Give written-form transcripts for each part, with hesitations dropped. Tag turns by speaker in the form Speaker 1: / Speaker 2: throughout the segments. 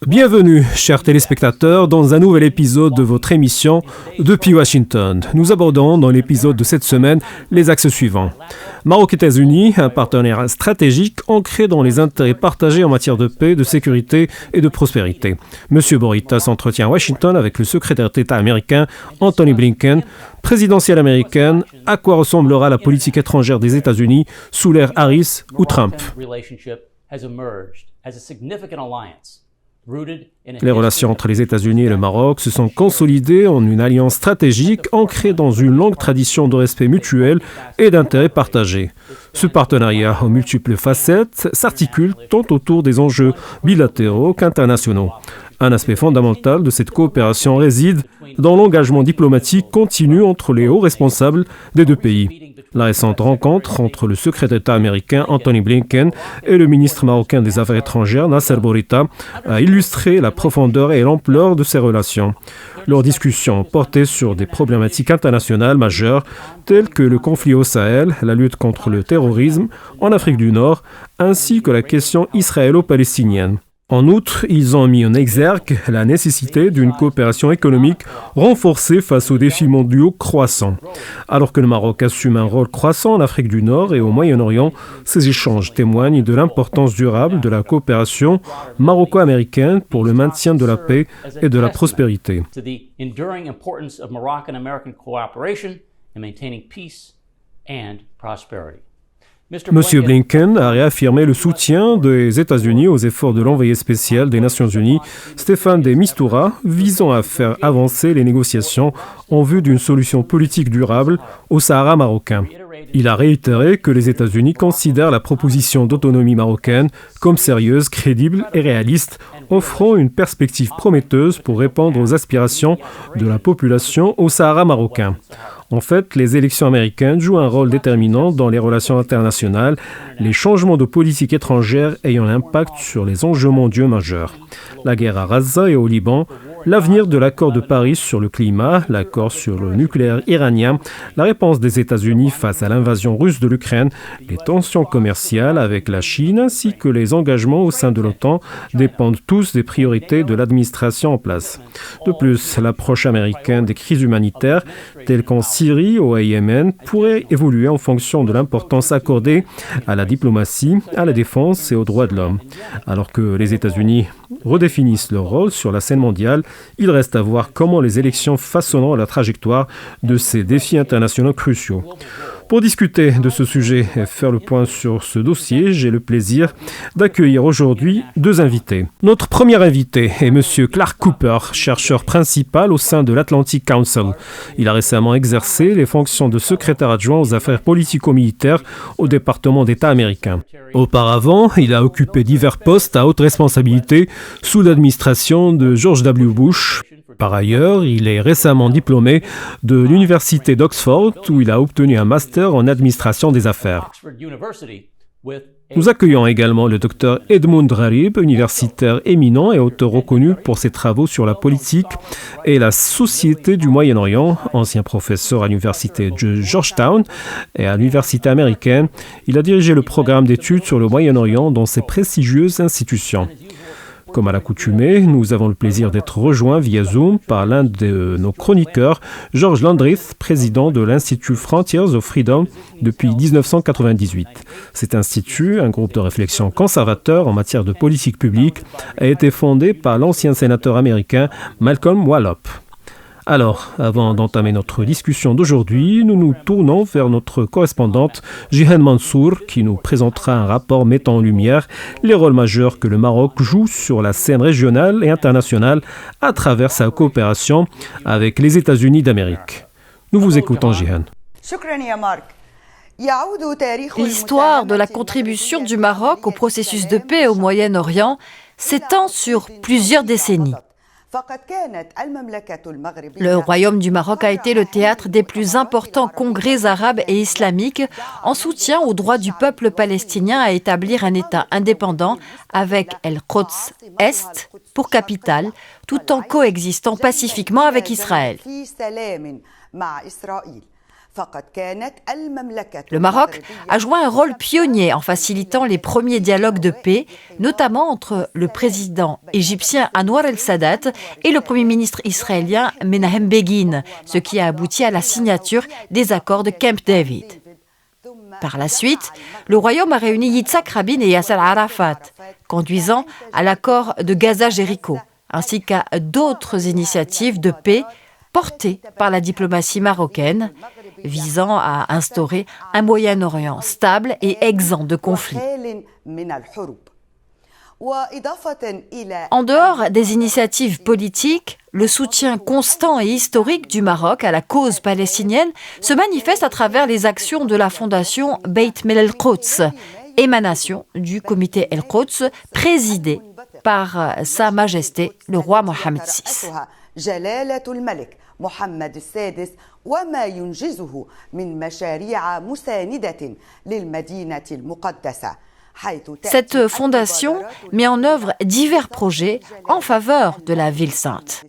Speaker 1: Bienvenue, chers téléspectateurs, dans un nouvel épisode de votre émission Depuis Washington. Nous abordons dans l'épisode de cette semaine les axes suivants. Maroc-États-Unis, un partenaire stratégique ancré dans les intérêts partagés en matière de paix, de sécurité et de prospérité. Monsieur Borita s'entretient à Washington avec le secrétaire d'État américain Anthony Blinken. Présidentielle américaine, à quoi ressemblera la politique étrangère des États-Unis sous l'ère Harris ou Trump? Les relations entre les États-Unis et le Maroc se sont consolidées en une alliance stratégique ancrée dans une longue tradition de respect mutuel et d'intérêts partagés. Ce partenariat aux multiples facettes s'articule tant autour des enjeux bilatéraux qu'internationaux. Un aspect fondamental de cette coopération réside dans l'engagement diplomatique continu entre les hauts responsables des deux pays. La récente rencontre entre le secrétaire d'État américain Anthony Blinken et le ministre marocain des Affaires étrangères Nasser Bourita a illustré la profondeur et l'ampleur de ces relations. Leurs discussions portaient sur des problématiques internationales majeures telles que le conflit au Sahel, la lutte contre le terrorisme en Afrique du Nord, ainsi que la question israélo-palestinienne. En outre, ils ont mis en exergue la nécessité d'une coopération économique renforcée face aux défis mondiaux croissants. Alors que le Maroc assume un rôle croissant en Afrique du Nord et au Moyen-Orient, ces échanges témoignent de l'importance durable de la coopération maroco-américaine pour le maintien de la paix et de la prospérité. Monsieur Blinken a réaffirmé le soutien des États-Unis aux efforts de l'envoyé spécial des Nations Unies, Staffan de Mistura, visant à faire avancer les négociations en vue d'une solution politique durable au Sahara marocain. Il a réitéré que les États-Unis considèrent la proposition d'autonomie marocaine comme sérieuse, crédible et réaliste, offrant une perspective prometteuse pour répondre aux aspirations de la population au Sahara marocain. En fait, les élections américaines jouent un rôle déterminant dans les relations internationales, les changements de politique étrangère ayant un impact sur les enjeux mondiaux majeurs. La guerre à Gaza et au Liban, l'avenir de l'accord de Paris sur le climat, l'accord sur le nucléaire iranien, la réponse des États-Unis face à l'invasion russe de l'Ukraine, les tensions commerciales avec la Chine ainsi que les engagements au sein de l'OTAN dépendent tous des priorités de l'administration en place. De plus, l'approche américaine des crises humanitaires, telles qu'en Syrie ou au Yémen, pourrait évoluer en fonction de l'importance accordée à la diplomatie, à la défense et aux droits de l'homme. Alors que les États-Unis redéfinissent leur rôle sur la scène mondiale, il reste à voir comment les élections façonneront la trajectoire de ces défis internationaux cruciaux. Pour discuter de ce sujet et faire le point sur ce dossier, j'ai le plaisir d'accueillir aujourd'hui deux invités. Notre premier invité est M. Clark Cooper, chercheur principal au sein de l'Atlantic Council. Il a récemment exercé les fonctions de secrétaire adjoint aux affaires politico-militaires au département d'État américain. Auparavant, il a occupé divers postes à haute responsabilité sous l'administration de George W. Bush. Par ailleurs, il est récemment diplômé de l'Université d'Oxford où il a obtenu un master en administration des affaires. Nous accueillons également le Dr Edmund Gharib, universitaire éminent et auteur reconnu pour ses travaux sur la politique et la société du Moyen-Orient, ancien professeur à l'université de Georgetown et à l'université américaine. Il a dirigé le programme d'études sur le Moyen-Orient dans ces prestigieuses institutions. Comme à l'accoutumée, nous avons le plaisir d'être rejoints via Zoom par l'un de nos chroniqueurs, George Landrith, président de l'Institut Frontiers of Freedom depuis 1998. Cet institut, un groupe de réflexion conservateur en matière de politique publique, a été fondé par l'ancien sénateur américain Malcolm Wallop. Alors, avant d'entamer notre discussion d'aujourd'hui, nous nous tournons vers notre correspondante Jihan Mansour qui nous présentera un rapport mettant en lumière les rôles majeurs que le Maroc joue sur la scène régionale et internationale à travers sa coopération avec les États-Unis d'Amérique. Nous vous écoutons, Jihan.
Speaker 2: L'histoire de la contribution du Maroc au processus de paix au Moyen-Orient s'étend sur plusieurs décennies. Le Royaume du Maroc a été le théâtre des plus importants congrès arabes et islamiques en soutien au droit du peuple palestinien à établir un État indépendant avec El-Quds Est pour capitale, tout en coexistant pacifiquement avec Israël. Le Maroc a joué un rôle pionnier en facilitant les premiers dialogues de paix, notamment entre le président égyptien Anwar el-Sadat et le premier ministre israélien Menahem Begin, ce qui a abouti à la signature des accords de Camp David. Par la suite, le royaume a réuni Yitzhak Rabin et Yasser Arafat, conduisant à l'accord de Gaza-Jéricho, ainsi qu'à d'autres initiatives de paix portées par la diplomatie marocaine, visant à instaurer un Moyen-Orient stable et exempt de conflits. En dehors des initiatives politiques, le soutien constant et historique du Maroc à la cause palestinienne se manifeste à travers les actions de la fondation Beit Mel el-Quds, émanation du comité El-Quds présidé par Sa Majesté le roi Mohammed VI.
Speaker 3: محمد السادس وما ينجزه من مشاريع مساندة للمدينة المقدسة.
Speaker 2: Cette fondation met en œuvre divers projets en faveur de la ville sainte.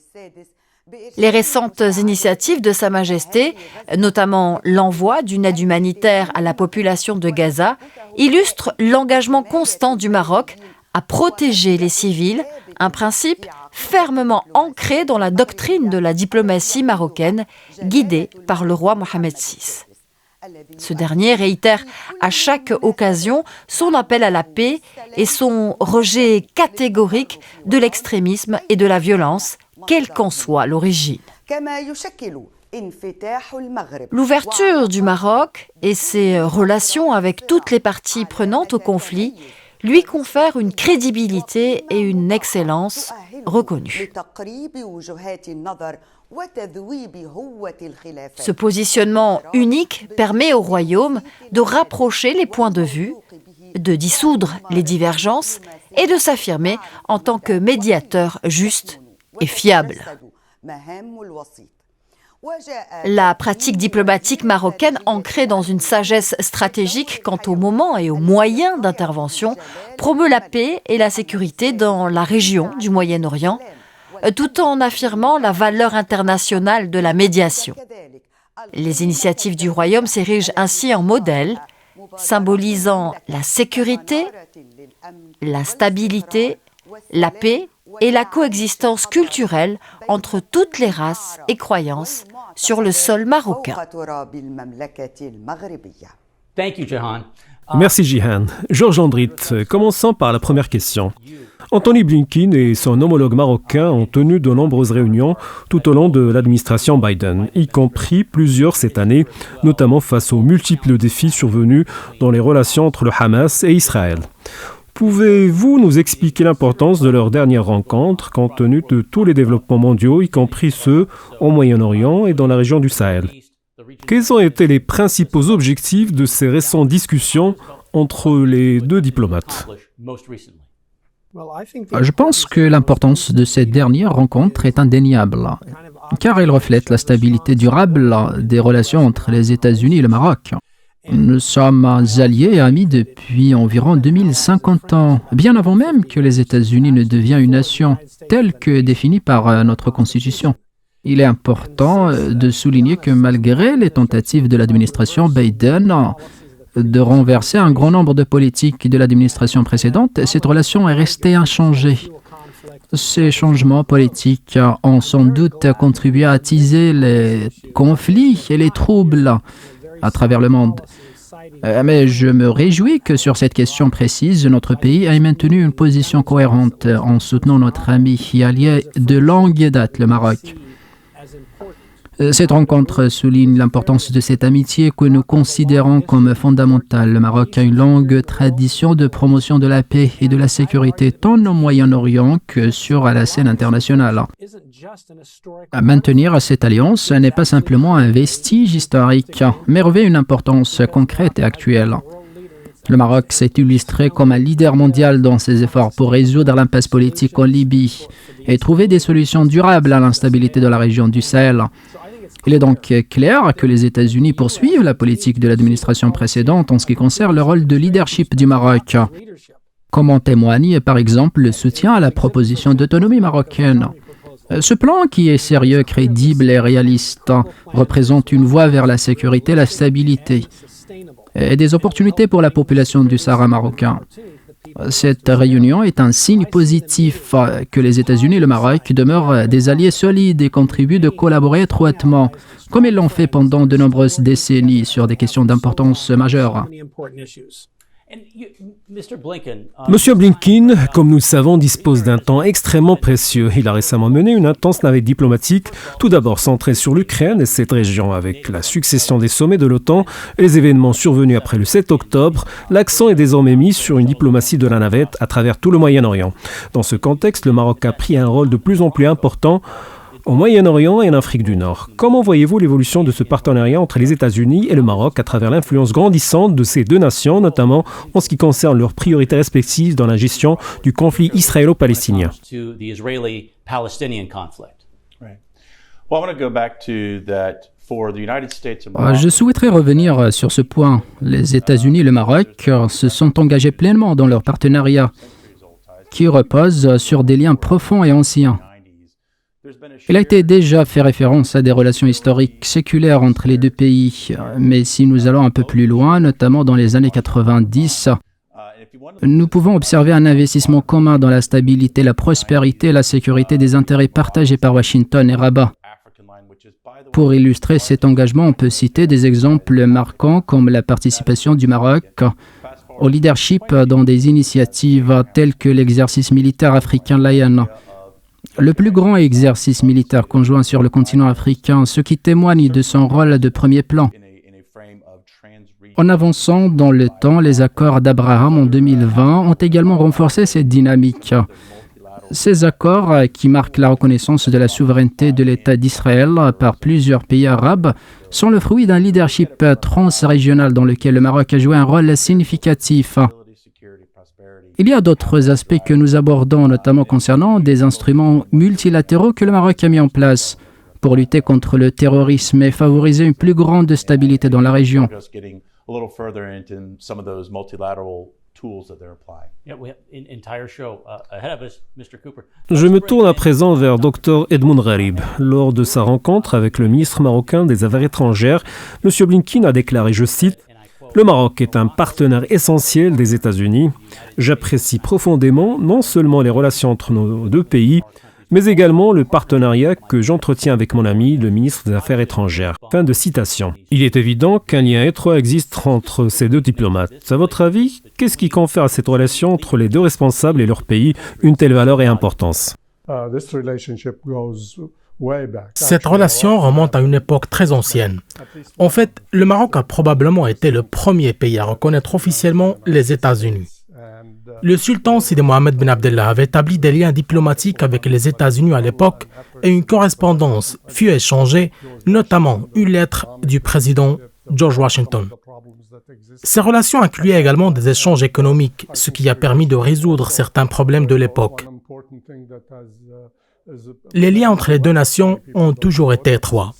Speaker 2: Les récentes initiatives de Sa Majesté, notamment l'envoi d'une aide humanitaire à la population de Gaza, illustrent l'engagement constant du Maroc à protéger les civils, un principe fermement ancré dans la doctrine de la diplomatie marocaine, guidée par le roi Mohammed VI. Ce dernier réitère à chaque occasion son appel à la paix et son rejet catégorique de l'extrémisme et de la violence, quelle qu'en soit l'origine. L'ouverture du Maroc et ses relations avec toutes les parties prenantes au conflit lui confèrent une crédibilité et une excellence reconnues. Ce positionnement unique permet au royaume de rapprocher les points de vue, de dissoudre les divergences et de s'affirmer en tant que médiateur juste et fiable. La pratique diplomatique marocaine, ancrée dans une sagesse stratégique quant au moment et aux moyens d'intervention, promeut la paix et la sécurité dans la région du Moyen-Orient, tout en affirmant la valeur internationale de la médiation. Les initiatives du royaume s'érigent ainsi en modèle, symbolisant la sécurité, la stabilité, la paix et la coexistence culturelle entre toutes les races et croyances sur le sol marocain.
Speaker 1: Merci Jihan. Georges Andrit, commençons par la première question. Anthony Blinken et son homologue marocain ont tenu de nombreuses réunions tout au long de l'administration Biden, y compris plusieurs cette année, notamment face aux multiples défis survenus dans les relations entre le Hamas et Israël. Pouvez-vous nous expliquer l'importance de leur dernière rencontre compte tenu de tous les développements mondiaux, y compris ceux au Moyen-Orient et dans la région du Sahel? Quels ont été les principaux objectifs de ces récentes discussions entre les deux diplomates?
Speaker 4: Je pense que l'importance de cette dernière rencontre est indéniable, car elle reflète la stabilité durable des relations entre les États-Unis et le Maroc. Nous sommes alliés et amis depuis environ 2050 ans, bien avant même que les États-Unis ne deviennent une nation telle que définie par notre Constitution. Il est important de souligner que malgré les tentatives de l'administration Biden de renverser un grand nombre de politiques de l'administration précédente, cette relation est restée inchangée. Ces changements politiques ont sans doute contribué à attiser les conflits et les troubles à travers le monde. Mais je me réjouis que sur cette question précise, notre pays ait maintenu une position cohérente en soutenant notre ami et allié de longue date, le Maroc. Cette rencontre souligne l'importance de cette amitié que nous considérons comme fondamentale. Le Maroc a une longue tradition de promotion de la paix et de la sécurité tant au Moyen-Orient que sur la scène internationale. Maintenir cette alliance n'est pas simplement un vestige historique, mais revêt une importance concrète et actuelle. Le Maroc s'est illustré comme un leader mondial dans ses efforts pour résoudre l'impasse politique en Libye et trouver des solutions durables à l'instabilité de la région du Sahel. Il est donc clair que les États-Unis poursuivent la politique de l'administration précédente en ce qui concerne le rôle de leadership du Maroc, comme en témoigne par exemple le soutien à la proposition d'autonomie marocaine. Ce plan, qui est sérieux, crédible et réaliste, représente une voie vers la sécurité, la stabilité et des opportunités pour la population du Sahara marocain. Cette réunion est un signe positif que les États-Unis et le Maroc demeurent des alliés solides et contribuent de collaborer étroitement, comme ils l'ont fait pendant de nombreuses décennies sur des questions d'importance majeure.
Speaker 1: Monsieur Blinken, comme nous le savons, dispose d'un temps extrêmement précieux. Il a récemment mené une intense navette diplomatique, tout d'abord centrée sur l'Ukraine et cette région. Avec la succession des sommets de l'OTAN et les événements survenus après le 7 octobre, l'accent est désormais mis sur une diplomatie de la navette à travers tout le Moyen-Orient. Dans ce contexte, le Maroc a pris un rôle de plus en plus important au Moyen-Orient et en Afrique du Nord. Comment voyez-vous l'évolution de ce partenariat entre les États-Unis et le Maroc à travers l'influence grandissante de ces deux nations, notamment en ce qui concerne leurs priorités respectives dans la gestion du conflit israélo-palestinien?
Speaker 4: Je souhaiterais revenir sur ce point. Les États-Unis et le Maroc se sont engagés pleinement dans leur partenariat, qui repose sur des liens profonds et anciens. Il a été déjà fait référence à des relations historiques séculaires entre les deux pays, mais si nous allons un peu plus loin, notamment dans les années 90, nous pouvons observer un investissement commun dans la stabilité, la prospérité et la sécurité des intérêts partagés par Washington et Rabat. Pour illustrer cet engagement, on peut citer des exemples marquants comme la participation du Maroc au leadership dans des initiatives telles que l'exercice militaire africain Lion, le plus grand exercice militaire conjoint sur le continent africain, ce qui témoigne de son rôle de premier plan. En avançant dans le temps, les accords d'Abraham en 2020 ont également renforcé cette dynamique. Ces accords, qui marquent la reconnaissance de la souveraineté de l'État d'Israël par plusieurs pays arabes, sont le fruit d'un leadership transrégional dans lequel le Maroc a joué un rôle significatif. Il y a d'autres aspects que nous abordons, notamment concernant des instruments multilatéraux que le Maroc a mis en place pour lutter contre le terrorisme et favoriser une plus grande stabilité dans la région.
Speaker 1: Je me tourne à présent vers Dr Edmoun Gharib. Lors de sa rencontre avec le ministre marocain des Affaires étrangères, M. Blinken a déclaré, je cite, « Le Maroc est un partenaire essentiel des États-Unis. J'apprécie profondément non seulement les relations entre nos deux pays, mais également le partenariat que j'entretiens avec mon ami, le ministre des Affaires étrangères. » Fin de citation. Il est évident qu'un lien étroit existe entre ces deux diplomates. À votre avis, qu'est-ce qui confère à cette relation entre les deux responsables et leur pays une telle valeur et importance?
Speaker 5: Cette relation remonte à une époque très ancienne. En fait, le Maroc a probablement été le premier pays à reconnaître officiellement les États-Unis. Le sultan Sidi Mohamed Ben Abdallah avait établi des liens diplomatiques avec les États-Unis à l'époque et une correspondance fut échangée, notamment une lettre du président George Washington. Ces relations incluaient également des échanges économiques, ce qui a permis de résoudre certains problèmes de l'époque. Les liens entre les deux nations ont toujours été étroits.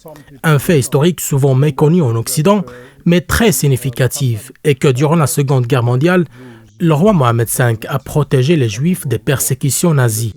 Speaker 5: Un fait historique souvent méconnu en Occident, mais très significatif, est que durant la Seconde Guerre mondiale, le roi Mohamed V a protégé les Juifs des persécutions nazies.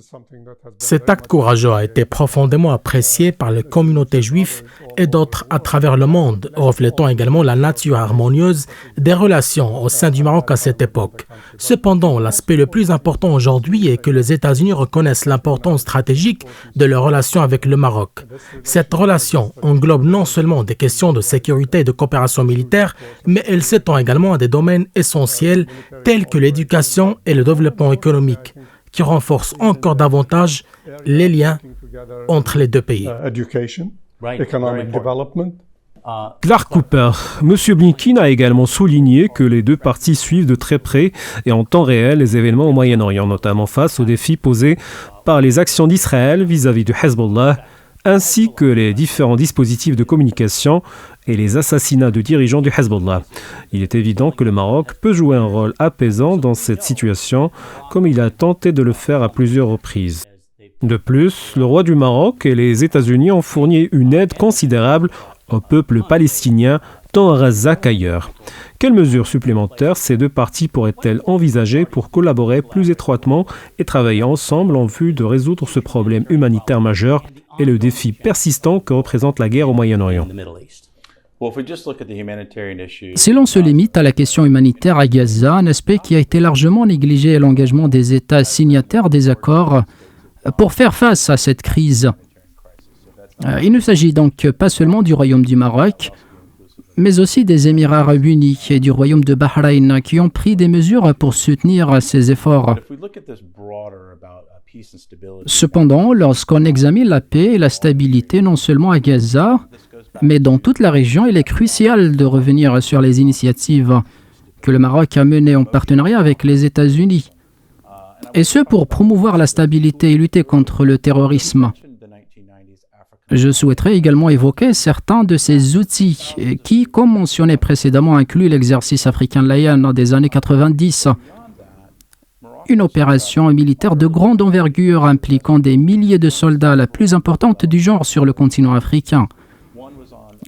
Speaker 5: Cet acte courageux a été profondément apprécié par les communautés juives et d'autres à travers le monde, reflétant également la nature harmonieuse des relations au sein du Maroc à cette époque. Cependant, l'aspect le plus important aujourd'hui est que les États-Unis reconnaissent l'importance stratégique de leurs relations avec le Maroc. Cette relation englobe non seulement des questions de sécurité et de coopération militaire, mais elle s'étend également à des domaines essentiels tels que l'éducation et le développement économique, qui renforcent encore davantage les liens entre les deux pays.
Speaker 1: Clark Cooper, M. Blinken a également souligné que les deux parties suivent de très près et en temps réel les événements au Moyen-Orient, notamment face aux défis posés par les actions d'Israël vis-à-vis du Hezbollah, ainsi que les différents dispositifs de communication et les assassinats de dirigeants du Hezbollah. Il est évident que le Maroc peut jouer un rôle apaisant dans cette situation, comme il a tenté de le faire à plusieurs reprises. De plus, le roi du Maroc et les États-Unis ont fourni une aide considérable au peuple palestinien, tant à Gaza qu'ailleurs. Quelles mesures supplémentaires ces deux parties pourraient-elles envisager pour collaborer plus étroitement et travailler ensemble en vue de résoudre ce problème humanitaire majeur et le défi persistant que représente la guerre au Moyen-Orient?
Speaker 4: Si l'on se limite à la question humanitaire à Gaza, un aspect qui a été largement négligé est l'engagement des États signataires des accords pour faire face à cette crise. Il ne s'agit donc pas seulement du Royaume du Maroc, mais aussi des Émirats arabes unis et du Royaume de Bahreïn qui ont pris des mesures pour soutenir ces efforts. Cependant, lorsqu'on examine la paix et la stabilité non seulement à Gaza, mais dans toute la région, il est crucial de revenir sur les initiatives que le Maroc a menées en partenariat avec les États-Unis. Et ce pour promouvoir la stabilité et lutter contre le terrorisme. Je souhaiterais également évoquer certains de ces outils qui, comme mentionné précédemment, incluent l'exercice africain Lion des années 90, une opération militaire de grande envergure impliquant des milliers de soldats, la plus importante du genre sur le continent africain.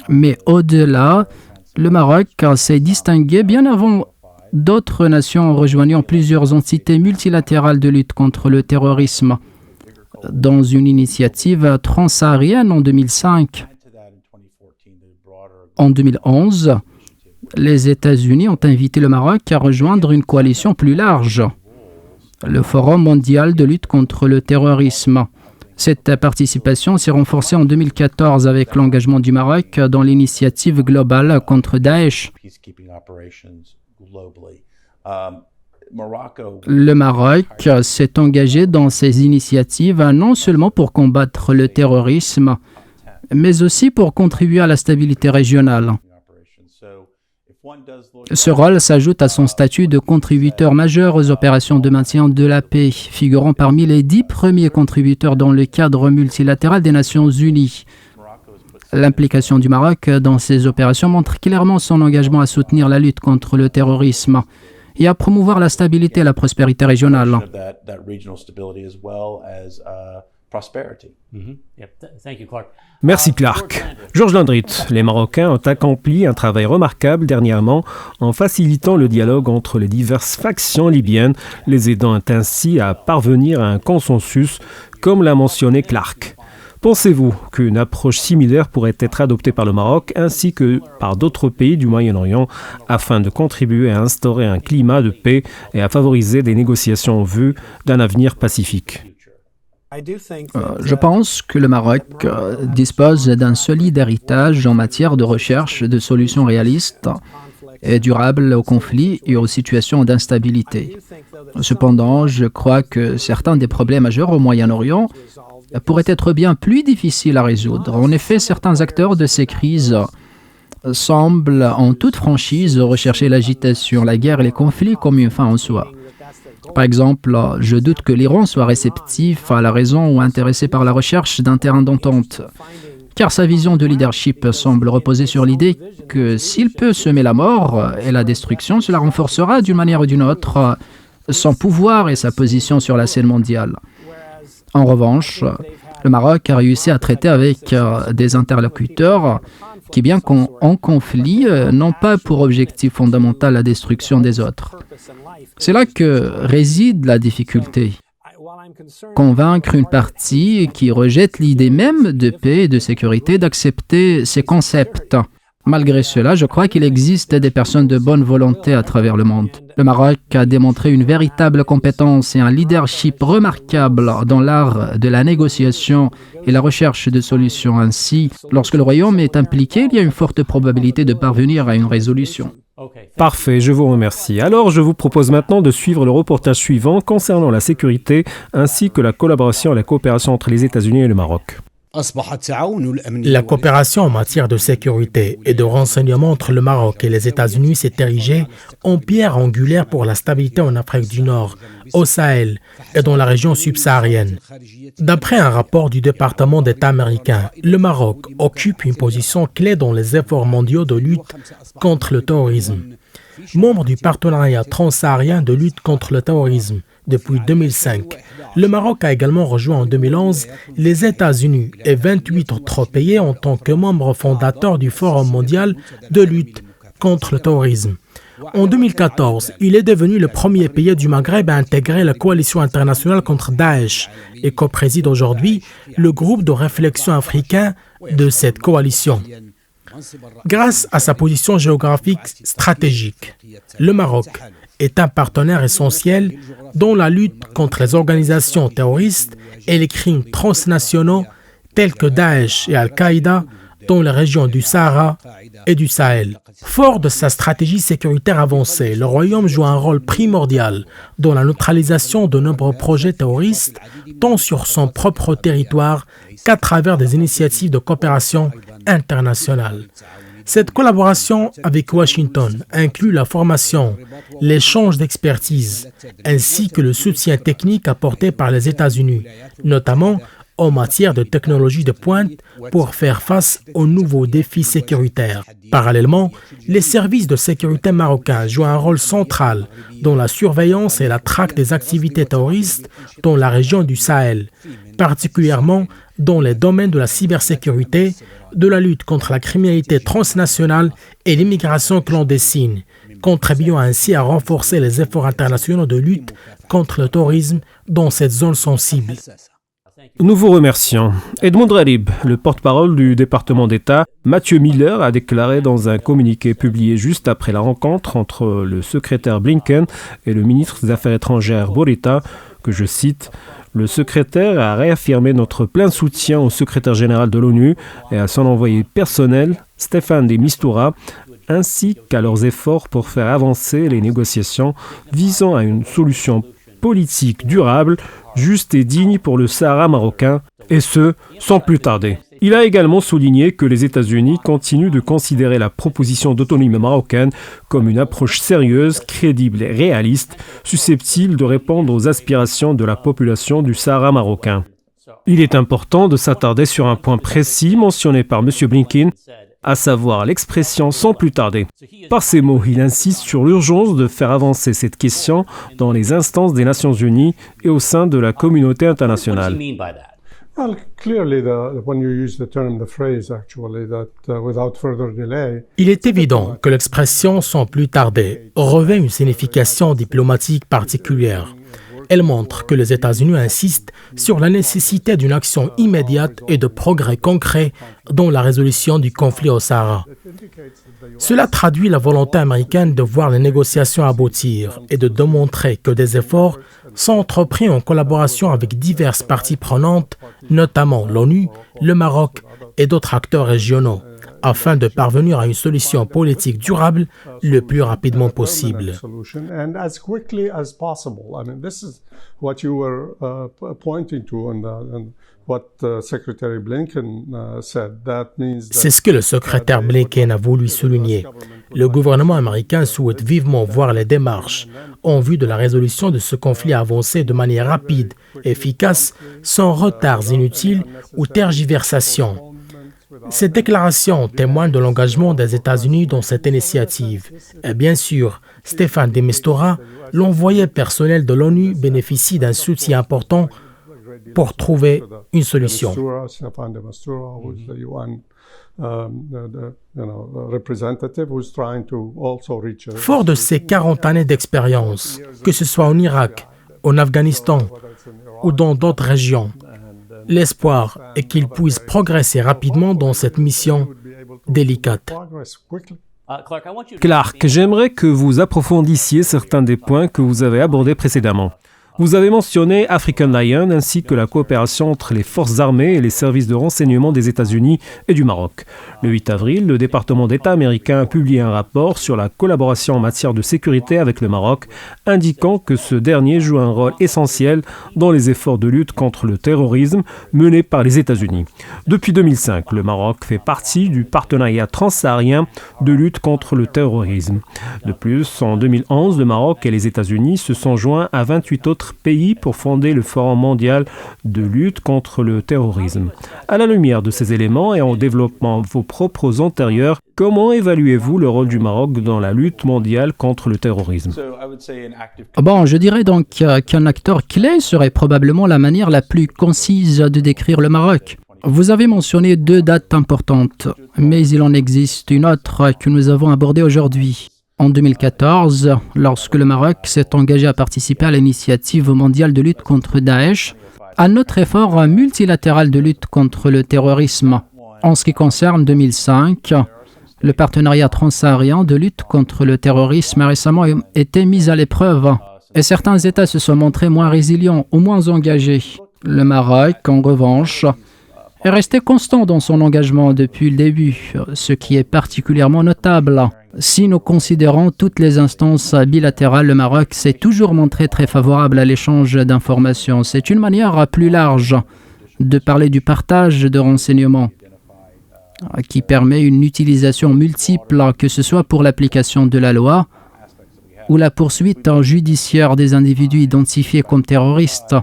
Speaker 4: Mais au-delà, le Maroc s'est distingué bien avant d'autres nations en rejoignant plusieurs entités multilatérales de lutte contre le terrorisme dans une initiative transsaharienne en 2005. En 2011, les États-Unis ont invité le Maroc à rejoindre une coalition plus large, le Forum mondial de lutte contre le terrorisme. Cette participation s'est renforcée en 2014 avec l'engagement du Maroc dans l'initiative globale contre Daesh. Le Maroc s'est engagé dans ces initiatives non seulement pour combattre le terrorisme, mais aussi pour contribuer à la stabilité régionale. Ce rôle s'ajoute à son statut de contributeur majeur aux opérations de maintien de la paix, figurant parmi les 10 premiers contributeurs dans le cadre multilatéral des Nations Unies. L'implication du Maroc dans ces opérations montre clairement son engagement à soutenir la lutte contre le terrorisme et à promouvoir la stabilité et la prospérité régionale.
Speaker 1: Merci Clark. Georges Landrit, les Marocains ont accompli un travail remarquable dernièrement en facilitant le dialogue entre les diverses factions libyennes, les aidant ainsi à parvenir à un consensus, comme l'a mentionné Clark. Pensez-vous qu'une approche similaire pourrait être adoptée par le Maroc ainsi que par d'autres pays du Moyen-Orient afin de contribuer à instaurer un climat de paix et à favoriser des négociations en vue d'un avenir pacifique?
Speaker 4: Je pense que le Maroc dispose d'un solide héritage en matière de recherche de solutions réalistes et durables aux conflits et aux situations d'instabilité. Cependant, je crois que certains des problèmes majeurs au Moyen-Orient pourraient être bien plus difficiles à résoudre. En effet, certains acteurs de ces crises semblent en toute franchise rechercher l'agitation, la guerre et les conflits comme une fin en soi. Par exemple, je doute que l'Iran soit réceptif à la raison ou intéressé par la recherche d'un terrain d'entente, car sa vision de leadership semble reposer sur l'idée que s'il peut semer la mort et la destruction, cela renforcera d'une manière ou d'une autre son pouvoir et sa position sur la scène mondiale. En revanche, le Maroc a réussi à traiter avec des interlocuteurs qui, bien qu'en conflit, n'ont pas pour objectif fondamental la destruction des autres. C'est là que réside la difficulté. Convaincre une partie qui rejette l'idée même de paix et de sécurité d'accepter ces concepts. Malgré cela, je crois qu'il existe des personnes de bonne volonté à travers le monde. Le Maroc a démontré une véritable compétence et un leadership remarquable dans l'art de la négociation et la recherche de solutions. Ainsi, lorsque le Royaume est impliqué, il y a une forte probabilité de parvenir à une résolution.
Speaker 1: Parfait, je vous remercie. Alors, je vous propose maintenant de suivre le reportage suivant concernant la sécurité ainsi que la collaboration et la coopération entre les États-Unis et le Maroc.
Speaker 5: La coopération en matière de sécurité et de renseignement entre le Maroc et les États-Unis s'est érigée en pierre angulaire pour la stabilité en Afrique du Nord, au Sahel et dans la région subsaharienne. D'après un rapport du département d'État américain, le Maroc occupe une position clé dans les efforts mondiaux de lutte contre le terrorisme. Membre du partenariat transsaharien de lutte contre le terrorisme, depuis 2005. Le Maroc a également rejoint en 2011 les États-Unis et 28 autres pays en tant que membres fondateurs du Forum mondial de lutte contre le terrorisme. En 2014, il est devenu le premier pays du Maghreb à intégrer la coalition internationale contre Daesh et co-préside aujourd'hui le groupe de réflexion africain de cette coalition. Grâce à sa position géographique stratégique, le Maroc est un partenaire essentiel dans la lutte contre les organisations terroristes et les crimes transnationaux tels que Daesh et Al-Qaïda dans les régions du Sahara et du Sahel. Fort de sa stratégie sécuritaire avancée, le Royaume joue un rôle primordial dans la neutralisation de nombreux projets terroristes, tant sur son propre territoire qu'à travers des initiatives de coopération internationale. Cette collaboration avec Washington inclut la formation, l'échange d'expertise, ainsi que le soutien technique apporté par les États-Unis, notamment en matière de technologie de pointe pour faire face aux nouveaux défis sécuritaires. Parallèlement, les services de sécurité marocains jouent un rôle central dans la surveillance et la traque des activités terroristes dans la région du Sahel, particulièrement dans les domaines de la cybersécurité, de la lutte contre la criminalité transnationale et l'immigration clandestine, contribuant ainsi à renforcer les efforts internationaux de lutte contre le terrorisme dans cette zone sensible.
Speaker 1: Nous vous remercions. Edmond Ralib, le porte-parole du département d'État, Mathieu Miller, a déclaré dans un communiqué publié juste après la rencontre entre le secrétaire Blinken et le ministre des Affaires étrangères Borita, que je cite, « Le secrétaire a réaffirmé notre plein soutien au secrétaire général de l'ONU et à son envoyé personnel, Staffan de Mistura, ainsi qu'à leurs efforts pour faire avancer les négociations visant à une solution politique durable, juste et digne pour le Sahara marocain, et ce, sans plus tarder. » Il a également souligné que les États-Unis continuent de considérer la proposition d'autonomie marocaine comme une approche sérieuse, crédible et réaliste, susceptible de répondre aux aspirations de la population du Sahara marocain. Il est important de s'attarder sur un point précis mentionné par M. Blinken, à savoir l'expression « sans plus tarder ». Par ces mots, il insiste sur l'urgence de faire avancer cette question dans les instances des Nations Unies et au sein de la communauté internationale.
Speaker 5: Il est évident que l'expression « sans plus tarder » revêt une signification diplomatique particulière. Elle montre que les États-Unis insistent sur la nécessité d'une action immédiate et de progrès concrets dans la résolution du conflit au Sahara. Cela traduit la volonté américaine de voir les négociations aboutir et de démontrer que des efforts sont entrepris en collaboration avec diverses parties prenantes, notamment l'ONU, le Maroc et d'autres acteurs régionaux, afin de parvenir à une solution politique durable le plus rapidement possible. C'est ce que le secrétaire Blinken a voulu souligner. Le gouvernement américain souhaite vivement voir les démarches en vue de la résolution de ce conflit avancer de manière rapide et efficace, sans retards inutiles ou tergiversations. Cette déclaration témoigne de l'engagement des États-Unis dans cette initiative. Et bien sûr, Staffan de Mistura, l'envoyé personnel de l'ONU, bénéficie d'un soutien important pour trouver une solution. Fort de ses 40 années d'expérience, que ce soit en Irak, en Afghanistan ou dans d'autres régions, l'espoir est qu'il puisse progresser rapidement dans cette mission délicate.
Speaker 1: Clark, j'aimerais que vous approfondissiez certains des points que vous avez abordés précédemment. Vous avez mentionné African Lion ainsi que la coopération entre les forces armées et les services de renseignement des États-Unis et du Maroc. Le 8 avril, le département d'État américain a publié un rapport sur la collaboration en matière de sécurité avec le Maroc, indiquant que ce dernier joue un rôle essentiel dans les efforts de lutte contre le terrorisme menés par les États-Unis. Depuis 2005, le Maroc fait partie du partenariat transsaharien de lutte contre le terrorisme. De plus, en 2011, le Maroc et les États-Unis se sont joints à 28 autres d'autres pays pour fonder le Forum mondial de lutte contre le terrorisme. À la lumière de ces éléments et en développant vos propres antérieurs, comment évaluez-vous le rôle du Maroc dans la lutte mondiale contre le terrorisme?
Speaker 4: Bon, je dirais donc qu'un acteur clé serait probablement la manière la plus concise de décrire le Maroc. Vous avez mentionné 2 dates importantes, mais il en existe une autre que nous avons abordée aujourd'hui. En 2014, lorsque le Maroc s'est engagé à participer à l'initiative mondiale de lutte contre Daesh, à notre effort multilatéral de lutte contre le terrorisme. En ce qui concerne 2005, le partenariat transsaharien de lutte contre le terrorisme a récemment été mis à l'épreuve et certains États se sont montrés moins résilients ou moins engagés. Le Maroc, en revanche, est resté constant dans son engagement depuis le début, ce qui est particulièrement notable. Si nous considérons toutes les instances bilatérales, le Maroc s'est toujours montré très favorable à l'échange d'informations. C'est une manière plus large de parler du partage de renseignements qui permet une utilisation multiple, que ce soit pour l'application de la loi ou la poursuite judiciaire des individus identifiés comme terroristes.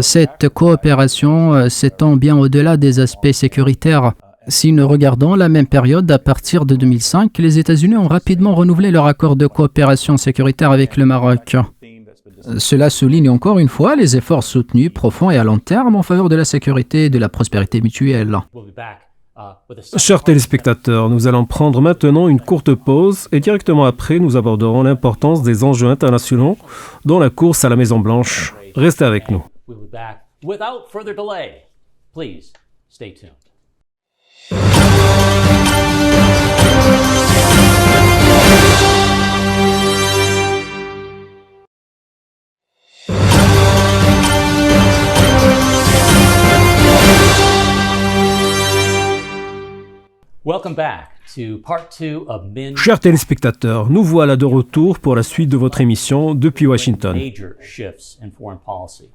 Speaker 4: Cette coopération s'étend bien au-delà des aspects sécuritaires. Si nous regardons la même période, à partir de 2005, les États-Unis ont rapidement renouvelé leur accord de coopération sécuritaire avec le Maroc. Cela souligne encore une fois les efforts soutenus, profonds et à long terme en faveur de la sécurité et de la prospérité mutuelle.
Speaker 1: Chers téléspectateurs, nous allons prendre maintenant une courte pause et directement après, nous aborderons l'importance des enjeux internationaux dans la course à la Maison-Blanche. Restez avec nous.
Speaker 6: We'll be back without further delay. Please stay tuned. Welcome back to part 2 of Min.
Speaker 1: Chers téléspectateurs, nous voilà de retour pour la suite de votre émission depuis Washington.
Speaker 6: Major shifts in foreign policy.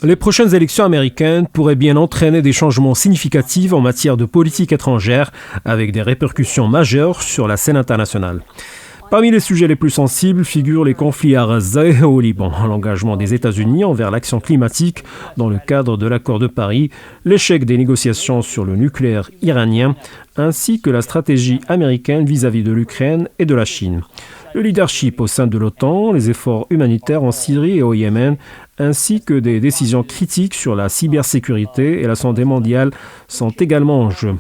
Speaker 1: Les prochaines élections américaines pourraient bien entraîner des changements significatifs en matière de politique étrangère, avec des répercussions majeures sur la scène internationale. Parmi les sujets les plus sensibles figurent les conflits à Gaza et au Liban, l'engagement des États-Unis envers l'action climatique dans le cadre de l'accord de Paris, l'échec des négociations sur le nucléaire iranien, ainsi que la stratégie américaine vis-à-vis de l'Ukraine et de la Chine. Le leadership au sein de l'OTAN, les efforts humanitaires en Syrie et au Yémen, ainsi que des décisions critiques sur la cybersécurité et la santé mondiale sont également en jeu.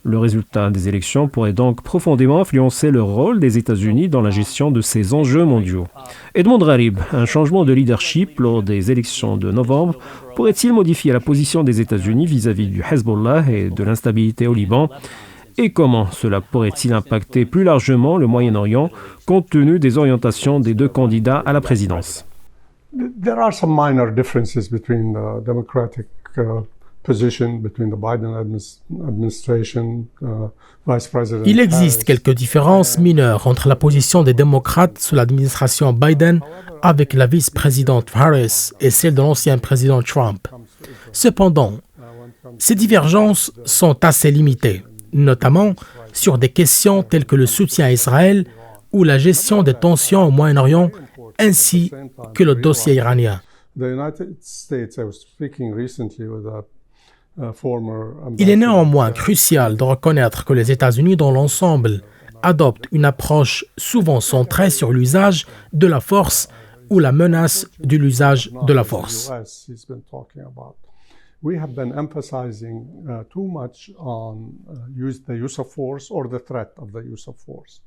Speaker 1: Le résultat des élections pourrait donc profondément influencer le rôle des États-Unis dans la gestion de ces enjeux mondiaux. Edmond Rarib, un changement de leadership lors des élections de novembre pourrait-il modifier la position des États-Unis vis-à-vis du Hezbollah et de l'instabilité au Liban ? Et comment cela pourrait-il impacter plus largement le Moyen-Orient compte tenu des orientations des 2 candidats à la présidence?
Speaker 7: There are some minor differences between the Democratic position between the Biden administration, Vice President.
Speaker 5: Il existe quelques différences mineures entre la position des démocrates sous l'administration Biden avec la vice-présidente Harris et celle de l'ancien président Trump. Cependant, ces divergences sont assez limitées, notamment sur des questions telles que le soutien à Israël ou la gestion des tensions au Moyen-Orient, ainsi que le dossier iranien. Il est néanmoins crucial de reconnaître que les États-Unis dans l'ensemble adoptent une approche souvent centrée sur l'usage de la force ou la menace de l'usage de la force.
Speaker 7: We have been emphasizing too much on the use of force or the threat of the use of force.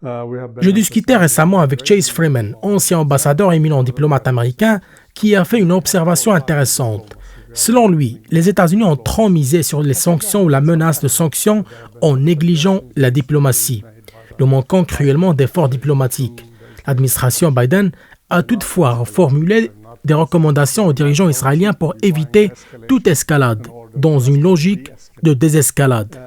Speaker 5: Je discutais récemment avec Chase Freeman, ancien ambassadeur et éminent diplomate américain, qui a fait une observation intéressante. Selon lui, les États-Unis ont trop misé sur les sanctions ou la menace de sanctions en négligeant la diplomatie, nous manquant cruellement d'efforts diplomatiques. L'administration Biden a toutefois formulé des recommandations aux dirigeants israéliens pour éviter toute escalade, dans une logique de désescalade.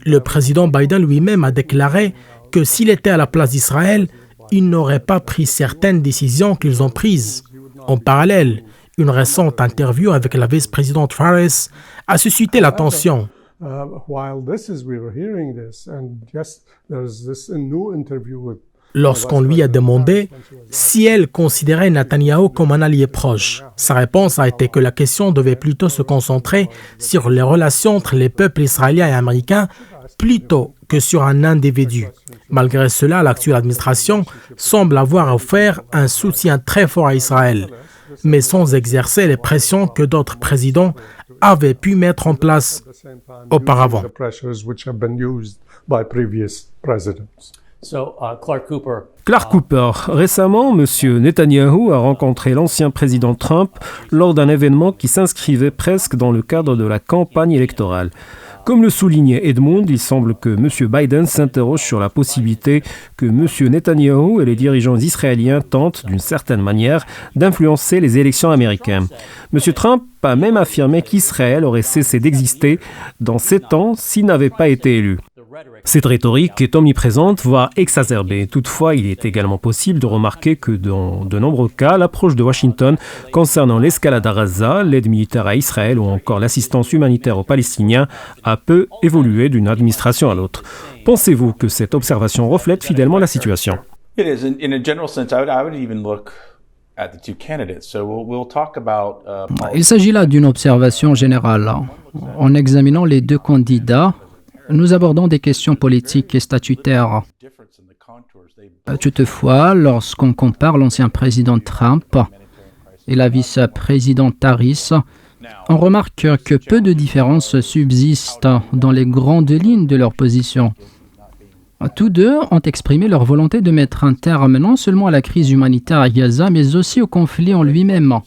Speaker 5: Le président Biden lui-même a déclaré que s'il était à la place d'Israël, il n'aurait pas pris certaines décisions qu'ils ont prises. En parallèle, Une récente interview avec la vice-présidente Fares a suscité l'attention. Lorsqu'on lui a demandé si elle considérait Netanyahou comme un allié proche, sa réponse a été que la question devait plutôt se concentrer sur les relations entre les peuples israéliens et américains plutôt que sur un individu. Malgré cela, l'actuelle administration semble avoir offert un soutien très fort à Israël, mais sans exercer les pressions que d'autres présidents avaient pu mettre en place auparavant.
Speaker 1: Clark Cooper. Récemment, M. Netanyahou a rencontré l'ancien président Trump lors d'un événement qui s'inscrivait presque dans le cadre de la campagne électorale. Comme le soulignait Edmond, il semble que M. Biden s'interroge sur la possibilité que M. Netanyahou et les dirigeants israéliens tentent, d'une certaine manière, d'influencer les élections américaines. M. Trump a même affirmé qu'Israël aurait cessé d'exister dans 7 ans s'il n'avait pas été élu. Cette rhétorique est omniprésente, voire exacerbée. Toutefois, il est également possible de remarquer que dans de nombreux cas, l'approche de Washington concernant l'escalade à Gaza, l'aide militaire à Israël ou encore l'assistance humanitaire aux Palestiniens a peu évolué d'une administration à l'autre. Pensez-vous que cette observation reflète fidèlement la situation ?
Speaker 4: Il s'agit là d'une observation générale. En examinant les deux candidats, nous abordons des questions politiques et statutaires. Toutefois, lorsqu'on compare l'ancien président Trump et la vice-présidente Harris, on remarque que peu de différences subsistent dans les grandes lignes de leur position. Tous deux ont exprimé leur volonté de mettre un terme non seulement à la crise humanitaire à Gaza, mais aussi au conflit en lui-même.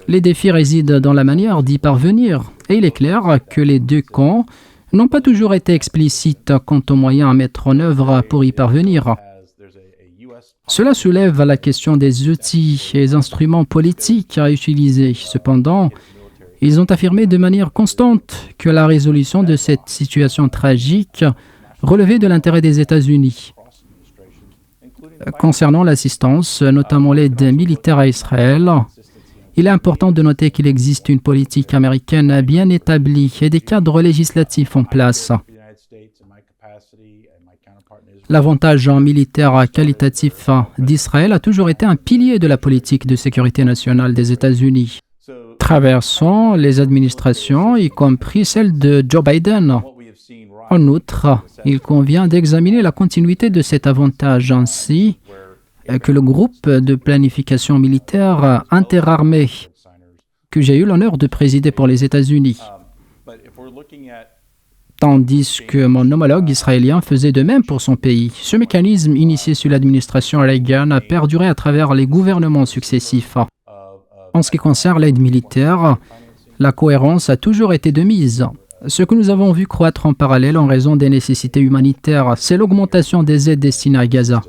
Speaker 4: Les défis résident dans la manière d'y parvenir, et il est clair que les deux camps n'ont pas toujours été explicites quant aux moyens à mettre en œuvre pour y parvenir. Cela soulève la question des outils et des instruments politiques à utiliser. Cependant, ils ont affirmé de manière constante que la résolution de cette situation tragique relevait de l'intérêt des États-Unis. Concernant l'assistance, notamment l'aide militaire à Israël, il est important de noter qu'il existe une politique américaine bien établie et des cadres législatifs en place. L'avantage militaire qualitatif d'Israël a toujours été un pilier de la politique de sécurité nationale des États-Unis, traversant les administrations, y compris celle de Joe Biden. En outre, il convient d'examiner la continuité de cet avantage ainsi que le groupe de planification militaire interarmée que j'ai eu l'honneur de présider pour les États-Unis, tandis que mon homologue israélien faisait de même pour son pays. Ce mécanisme, initié sous l'administration Reagan, a perduré à travers les gouvernements successifs. En ce qui concerne l'aide militaire, la cohérence a toujours été de mise. Ce que nous avons vu croître en parallèle en raison des nécessités humanitaires, c'est l'augmentation des aides destinées à Gaza.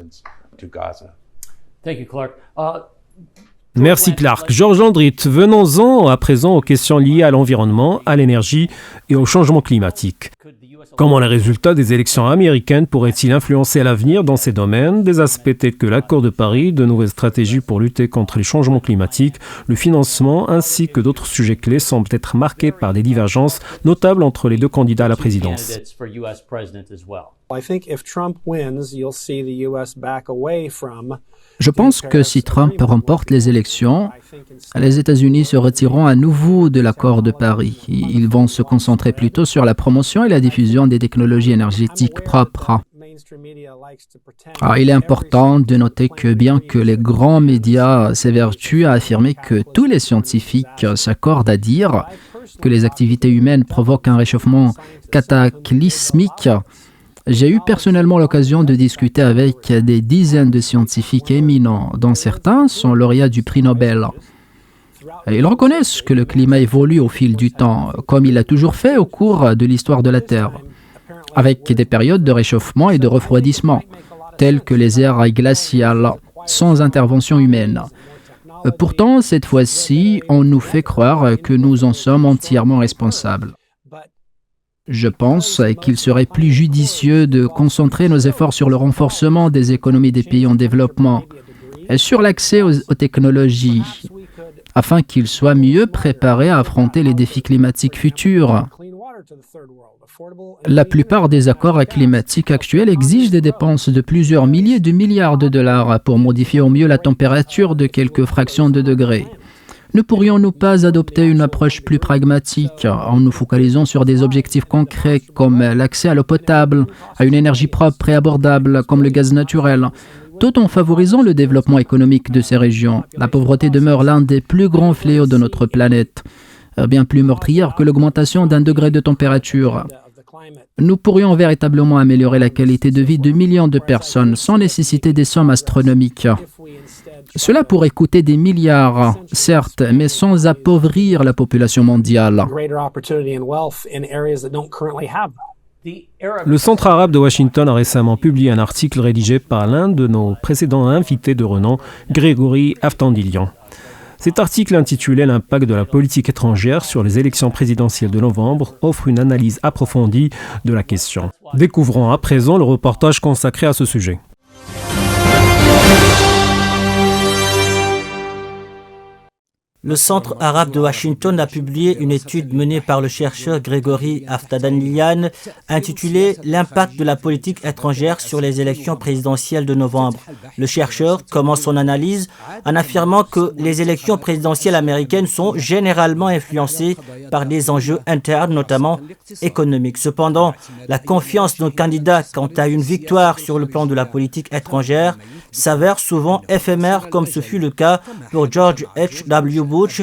Speaker 1: Merci Clark. Georges Andrit, venons-en à présent aux questions liées à l'environnement, à l'énergie et au changement climatique. Comment les résultats des élections américaines pourraient-ils influencer l'avenir dans ces domaines? Des aspects tels que l'accord de Paris, de nouvelles stratégies pour lutter contre les changements climatiques, le financement ainsi que d'autres sujets clés semblent être marqués par des divergences notables entre les deux candidats à la présidence.
Speaker 4: Je pense que si Trump remporte les élections, les États-Unis se retireront à nouveau de l'accord de Paris. Ils vont se concentrer plutôt sur la promotion et la diffusion des technologies énergétiques propres. Il est important de noter que bien que les grands médias s'évertuent à affirmer que tous les scientifiques s'accordent à dire que les activités humaines provoquent un réchauffement cataclysmique, j'ai eu personnellement l'occasion de discuter avec des dizaines de scientifiques éminents, dont certains sont lauréats du prix Nobel. Ils reconnaissent que le climat évolue au fil du temps, comme il a toujours fait au cours de l'histoire de la Terre, avec des périodes de réchauffement et de refroidissement, telles que les ères glaciales, sans intervention humaine. Pourtant, cette fois-ci, on nous fait croire que nous en sommes entièrement responsables. Je pense qu'il serait plus judicieux de concentrer nos efforts sur le renforcement des économies des pays en développement, sur l'accès aux technologies, afin qu'ils soient mieux préparés à affronter les défis climatiques futurs. La plupart des accords climatiques actuels exigent des dépenses de plusieurs milliers de milliards de dollars pour modifier au mieux la température de quelques fractions de degrés. Ne pourrions-nous pas adopter une approche plus pragmatique en nous focalisant sur des objectifs concrets comme l'accès à l'eau potable, à une énergie propre et abordable comme le gaz naturel, tout en favorisant le développement économique de ces régions? La pauvreté demeure l'un des plus grands fléaux de notre planète, bien plus meurtrière que l'augmentation d'1 degré de température. Nous pourrions véritablement améliorer la qualité de vie de millions de personnes sans nécessiter des sommes astronomiques. Cela pourrait coûter des milliards, certes, mais sans appauvrir la population mondiale.
Speaker 1: Le Centre arabe de Washington a récemment publié un article rédigé par l'un de nos précédents invités de renom, Grégory Aftandilian. Cet article intitulé « L'impact de la politique étrangère sur les élections présidentielles de novembre » offre une analyse approfondie de la question. Découvrons à présent le reportage consacré à ce sujet.
Speaker 8: Le Centre arabe de Washington a publié une étude menée par le chercheur Grégory Aftandilian intitulée « L'impact de la politique étrangère sur les élections présidentielles de novembre ». Le chercheur commence son analyse en affirmant que les élections présidentielles américaines sont généralement influencées par des enjeux internes, notamment économiques. Cependant, la confiance de nos candidats quant à une victoire sur le plan de la politique étrangère s'avère souvent éphémère, comme ce fut le cas pour George H.W. Bush,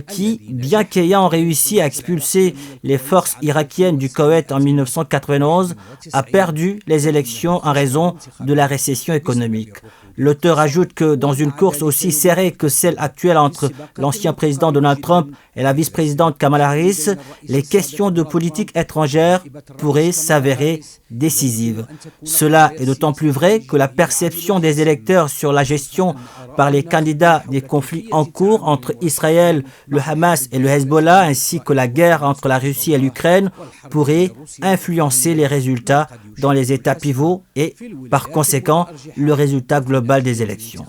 Speaker 8: qui, bien qu'ayant réussi à expulser les forces irakiennes du Koweït en 1991, a perdu les élections en raison de la récession économique. L'auteur ajoute que dans une course aussi serrée que celle actuelle entre l'ancien président Donald Trump et la vice-présidente Kamala Harris, les questions de politique étrangère pourraient s'avérer décisives. Cela est d'autant plus vrai que la perception des électeurs sur la gestion par les candidats des conflits en cours entre Israël, le Hamas et le Hezbollah, ainsi que la guerre entre la Russie et l'Ukraine, pourrait influencer les résultats dans les États pivots et, par conséquent, le résultat global des élections.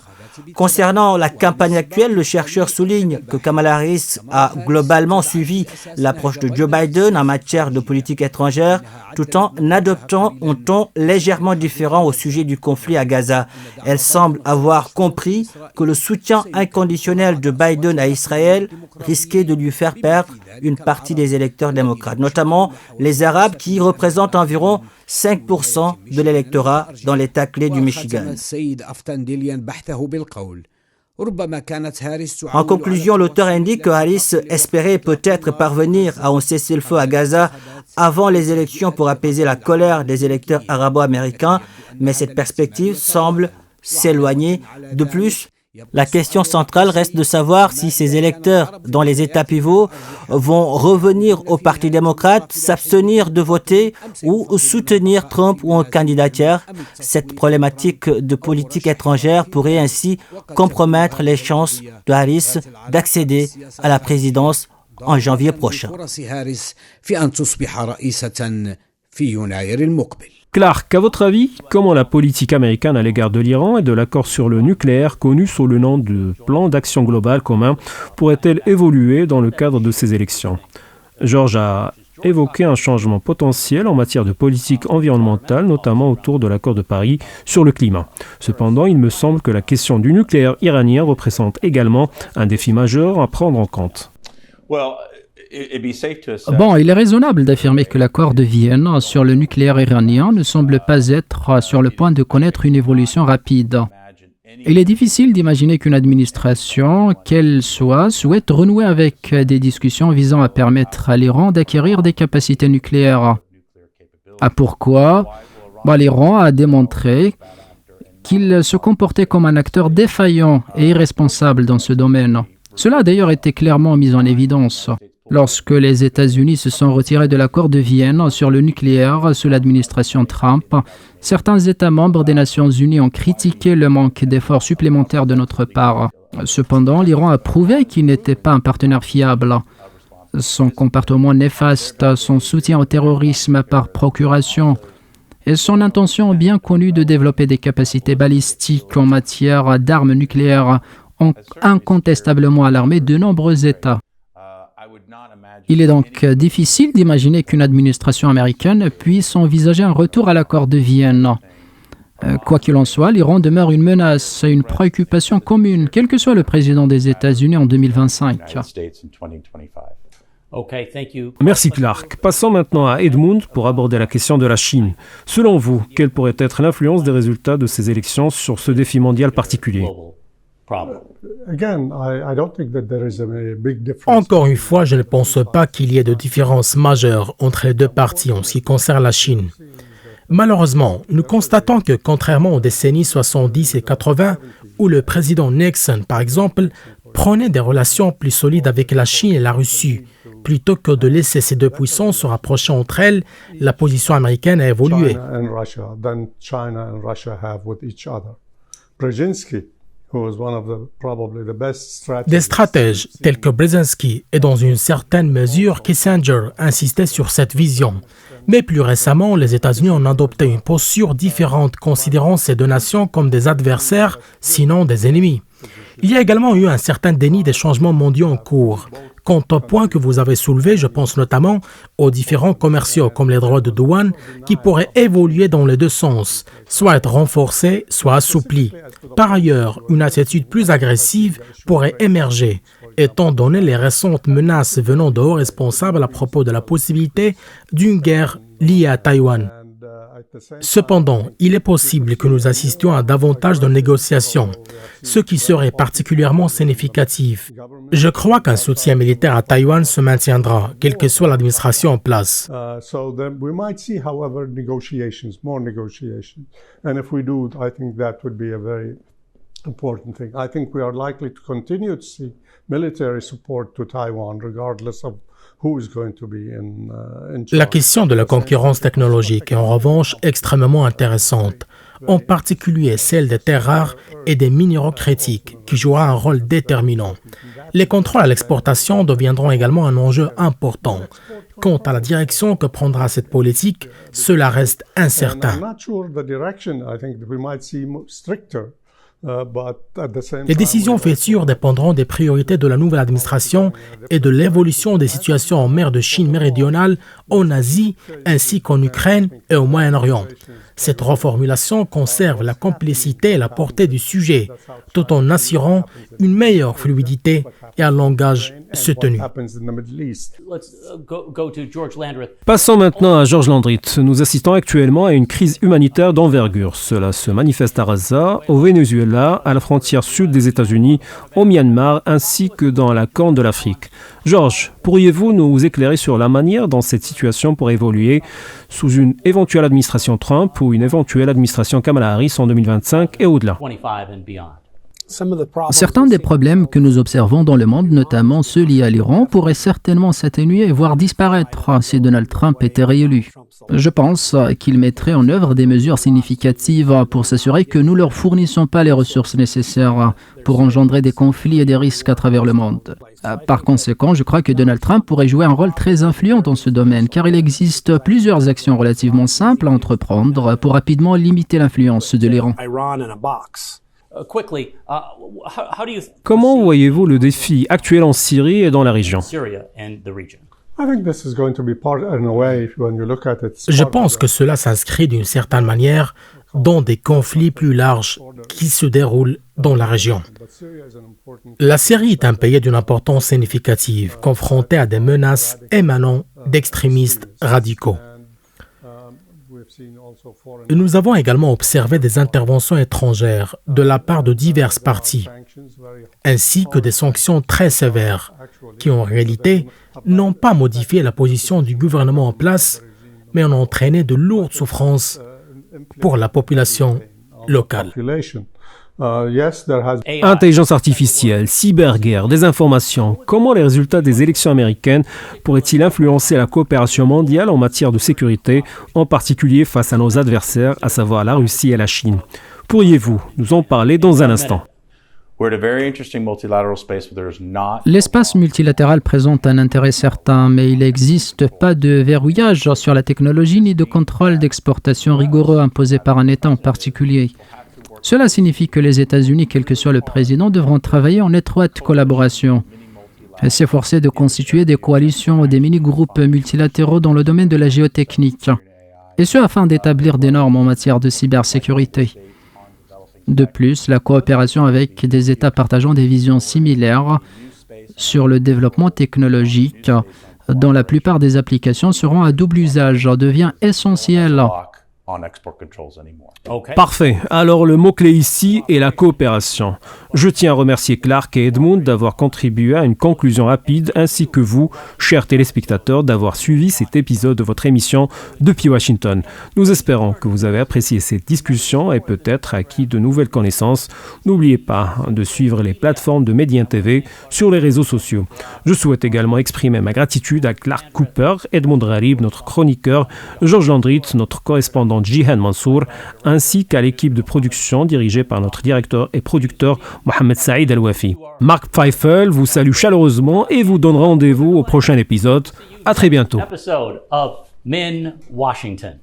Speaker 8: Concernant la campagne actuelle, le chercheur souligne que Kamala Harris a globalement suivi l'approche de Joe Biden en matière de politique étrangère, tout en adoptant un ton légèrement différent au sujet du conflit à Gaza. Elle semble avoir compris que le soutien inconditionnel de Biden à Israël risquait de lui faire perdre une partie des électeurs démocrates, notamment les Arabes qui représentent environ 5% de l'électorat dans l'État clé du Michigan. En conclusion, l'auteur indique que Harris espérait peut-être parvenir à un cessez-le-feu à Gaza avant les élections pour apaiser la colère des électeurs arabo-américains, mais cette perspective semble s'éloigner. De plus, la question centrale reste de savoir si ces électeurs dans les États pivots vont revenir au Parti démocrate, s'abstenir de voter ou soutenir Trump ou un candidat tiers. Cette problématique de politique étrangère pourrait ainsi compromettre les chances de Harris d'accéder à la présidence en janvier prochain.
Speaker 1: Clark, à votre avis, comment la politique américaine à l'égard de l'Iran et de l'accord sur le nucléaire, connu sous le nom de plan d'action global commun, pourrait-elle évoluer dans le cadre de ces élections? George a évoqué un changement potentiel en matière de politique environnementale, notamment autour de l'accord de Paris sur le climat. Cependant, il me semble que la question du nucléaire iranien représente également un défi majeur à prendre en compte.
Speaker 4: Il est raisonnable d'affirmer que l'accord de Vienne sur le nucléaire iranien ne semble pas être sur le point de connaître une évolution rapide. Il est difficile d'imaginer qu'une administration, qu'elle soit, souhaite renouer avec des discussions visant à permettre à l'Iran d'acquérir des capacités nucléaires. Pourquoi? L'Iran a démontré qu'il se comportait comme un acteur défaillant et irresponsable dans ce domaine. Cela a d'ailleurs été clairement mis en évidence lorsque les États-Unis se sont retirés de l'accord de Vienne sur le nucléaire sous l'administration Trump. Certains États membres des Nations Unies ont critiqué le manque d'efforts supplémentaires de notre part. Cependant, l'Iran a prouvé qu'il n'était pas un partenaire fiable. Son comportement néfaste, son soutien au terrorisme par procuration et son intention bien connue de développer des capacités balistiques en matière d'armes nucléaires ont incontestablement alarmé de nombreux États. Il est donc difficile d'imaginer qu'une administration américaine puisse envisager un retour à l'accord de Vienne. Quoi qu'il en soit, l'Iran demeure une menace, une préoccupation commune, quel que soit le président des États-Unis en 2025.
Speaker 1: Merci Clark. Passons maintenant à Edmund pour aborder la question de la Chine. Selon vous, quelle pourrait être l'influence des résultats de ces élections sur ce défi mondial particulier ?
Speaker 5: Encore une fois, je ne pense pas qu'il y ait de différence majeure entre les deux parties en ce qui concerne la Chine. Malheureusement, nous constatons que contrairement aux décennies 70 et 80, où le président Nixon, par exemple, prenait des relations plus solides avec la Chine et la Russie, plutôt que de laisser ces deux puissances se rapprocher entre elles, la position américaine a évolué. Des stratèges tels que Brzezinski et dans une certaine mesure Kissinger insistaient sur cette vision. Mais plus récemment, les États-Unis ont adopté une posture différente, considérant ces deux nations comme des adversaires, sinon des ennemis. Il y a également eu un certain déni des changements mondiaux en cours. Quant au point que vous avez soulevé, je pense notamment aux différents commerciaux comme les droits de douane qui pourraient évoluer dans les deux sens, soit être renforcés, soit assouplis. Par ailleurs, une attitude plus agressive pourrait émerger, étant donné les récentes menaces venant de hauts responsables à propos de la possibilité d'une guerre liée à Taïwan. Cependant, il est possible que nous assistions à davantage de négociations, ce qui serait particulièrement significatif. Je crois qu'un soutien militaire à Taïwan se maintiendra, quelle que soit l'administration en place.
Speaker 7: Important thing. I think we are likely to continue to see military support to Taiwan, regardless of who is going to be in charge.
Speaker 5: La question de la concurrence technologique est en revanche extrêmement intéressante, en particulier celle des terres rares et des minéraux critiques, qui jouera un rôle déterminant. Les contrôles à l'exportation deviendront également un enjeu important. Quant à la direction que prendra cette politique, cela reste incertain. Les décisions futures dépendront des priorités de la nouvelle administration et de l'évolution des situations en mer de Chine méridionale, en Asie, ainsi qu'en Ukraine et au Moyen-Orient. Cette reformulation conserve la complicité et la portée du sujet, tout en assurant une meilleure fluidité et un langage soutenu.
Speaker 1: Passons maintenant à Georges Landrit. Nous assistons actuellement à une crise humanitaire d'envergure. Cela se manifeste à Gaza, au Venezuela, à la frontière sud des États-Unis, au Myanmar, ainsi que dans la Corne de l'Afrique. Georges, pourriez-vous nous éclairer sur la manière dont cette situation pourrait évoluer sous une éventuelle administration Trump ou une éventuelle administration Kamala Harris en 2025 et au-delà?
Speaker 4: Certains des problèmes que nous observons dans le monde, notamment ceux liés à l'Iran, pourraient certainement s'atténuer, voire disparaître si Donald Trump était réélu. Je pense qu'il mettrait en œuvre des mesures significatives pour s'assurer que nous ne leur fournissons pas les ressources nécessaires pour engendrer des conflits et des risques à travers le monde. Par conséquent, je crois que Donald Trump pourrait jouer un rôle très influent dans ce domaine, car il existe plusieurs actions relativement simples à entreprendre pour rapidement limiter l'influence de l'Iran.
Speaker 1: Comment voyez-vous le défi actuel en Syrie et dans la région?
Speaker 5: Je pense que cela s'inscrit d'une certaine manière dans des conflits plus larges qui se déroulent dans la région. La Syrie est un pays d'une importance significative, confronté à des menaces émanant d'extrémistes radicaux. Nous avons également observé des interventions étrangères de la part de diverses parties, ainsi que des sanctions très sévères, qui en réalité n'ont pas modifié la position du gouvernement en place, mais ont entraîné de lourdes souffrances pour la population locale.
Speaker 1: Intelligence artificielle, cyberguerre, désinformation, comment les résultats des élections américaines pourraient-ils influencer la coopération mondiale en matière de sécurité, en particulier face à nos adversaires, à savoir la Russie et la Chine? Pourriez-vous nous en parler dans un instant?
Speaker 4: L'espace multilatéral présente un intérêt certain, mais il n'existe pas de verrouillage sur la technologie ni de contrôle d'exportation rigoureux imposé par un État en particulier. Cela signifie que les États-Unis, quel que soit le président, devront travailler en étroite collaboration et s'efforcer de constituer des coalitions ou des mini-groupes multilatéraux dans le domaine de la géotechnique, et ce afin d'établir des normes en matière de cybersécurité. De plus, la coopération avec des États partageant des visions similaires sur le développement technologique, dont la plupart des applications seront à double usage, devient essentielle.
Speaker 1: Parfait. Alors le mot-clé ici est la coopération. Je tiens à remercier Clark et Edmund d'avoir contribué à une conclusion rapide, ainsi que vous, chers téléspectateurs, d'avoir suivi cet épisode de votre émission depuis Washington. Nous espérons que vous avez apprécié cette discussion et peut-être acquis de nouvelles connaissances. N'oubliez pas de suivre les plateformes de Médien TV sur les réseaux sociaux. Je souhaite également exprimer ma gratitude à Clark Cooper, Edmund Gharib, notre chroniqueur, Georges Landrit, notre correspondant Jihan Mansour, ainsi qu'à l'équipe de production dirigée par notre directeur et producteur Mohamed Saïd Al-Wafi. Mark Pfeiffer vous salue chaleureusement et vous donne rendez-vous au prochain épisode. À très bientôt.
Speaker 6: Episode of Min Washington.